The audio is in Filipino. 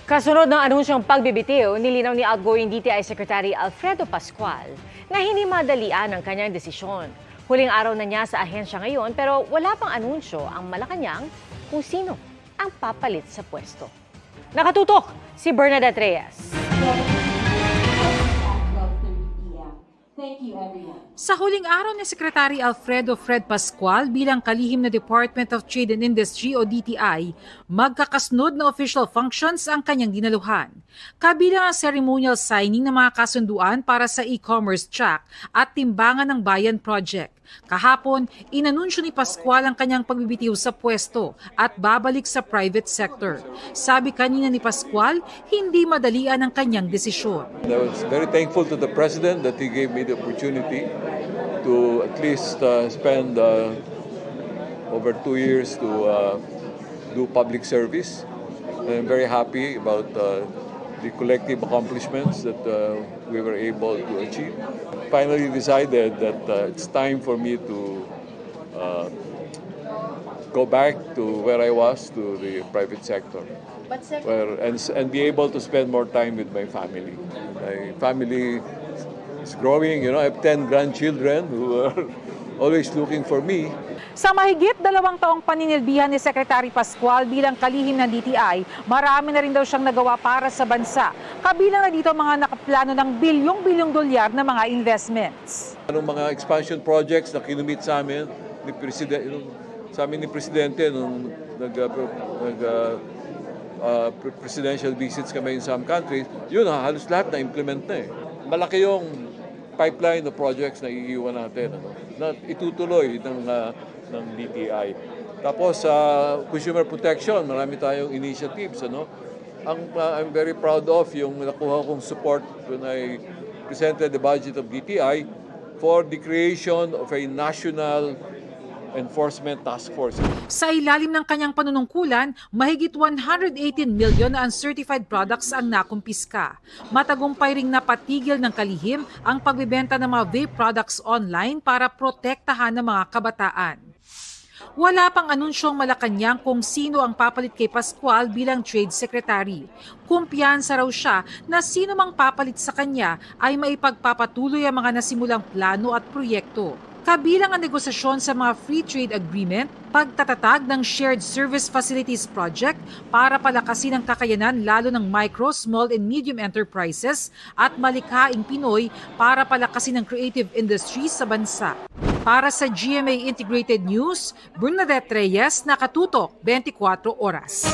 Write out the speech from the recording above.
Kasunod ng anunsyong pagbibitiw, nilinaw ni outgoing DTI Secretary Alfredo Pascual na hindi madalian ang kanyang desisyon. Huling araw na niya sa ahensya ngayon pero wala pang anunsyo ang Malacanang kung sino ang papalit sa pwesto. Nakatutok si Bernadette Reyes. Sa huling araw ni Secretary Alfredo Fred Pascual bilang kalihim na Department of Trade and Industry o DTI, magkakasnod na official functions ang kanyang dinaluhan. Kabilang ang ceremonial signing ng mga kasunduan para sa e-commerce track at timbangan ng bayan project. Kahapon, inanunsyo ni Pascual ang kanyang pagbibitiw sa pwesto at babalik sa private sector. Sabi kanina ni Pascual, hindi madalian ang kanyang desisyon. I was very thankful to the President that he gave me the opportunity to at least spend over 2 years to do public service. And I'm very happy about the collective accomplishments that we were able to achieve. Finally decided that it's time for me to go back to where I was, to the private sector, and be able to spend more time with my family. My family is growing. You know, I have 10 grandchildren who are always looking for me. Sa mahigit 2 taong paninilbihan ni Secretary Pascual bilang kalihim ng DTI, marami na rin daw siyang nagawa para sa bansa. Kabilang na dito mga nakaplano ng bilyong-bilyong dolyar na mga investments. Anong mga expansion projects na kinumit sa amin ni Presidente nung presidential visits kami in some countries, yun halos lahat na-implement na eh. Malaki yung pipeline of projects na iiwan natin, na itutuloy ng DTI. Tapos sa consumer protection, marami tayong initiatives. I'm very proud of yung nakuha kong support when I presented the budget of DTI for the creation of a national enforcement task force. Sa ilalim ng kanyang panunungkulan, mahigit 118 million na uncertified products ang nakumpiska. Matagumpay ring napatigil ng kalihim ang pagbebenta ng mga vape products online para protektahan ng mga kabataan. Wala pang anunsyong Malacanang kung sino ang papalit kay Pascual bilang Trade Secretary. Kumpiyansa raw siya na sino mang papalit sa kanya ay maipagpapatuloy ang mga nasimulang plano at proyekto. Kabilang ang negosasyon sa mga free trade agreement, pagtatatag ng shared service facilities project para palakasin ang kakayanan lalo ng micro, small and medium enterprises at malikhaing Pinoy para palakasin ang creative industries sa bansa. Para sa GMA Integrated News, Bernadette Reyes, Nakatutok, 24 Oras.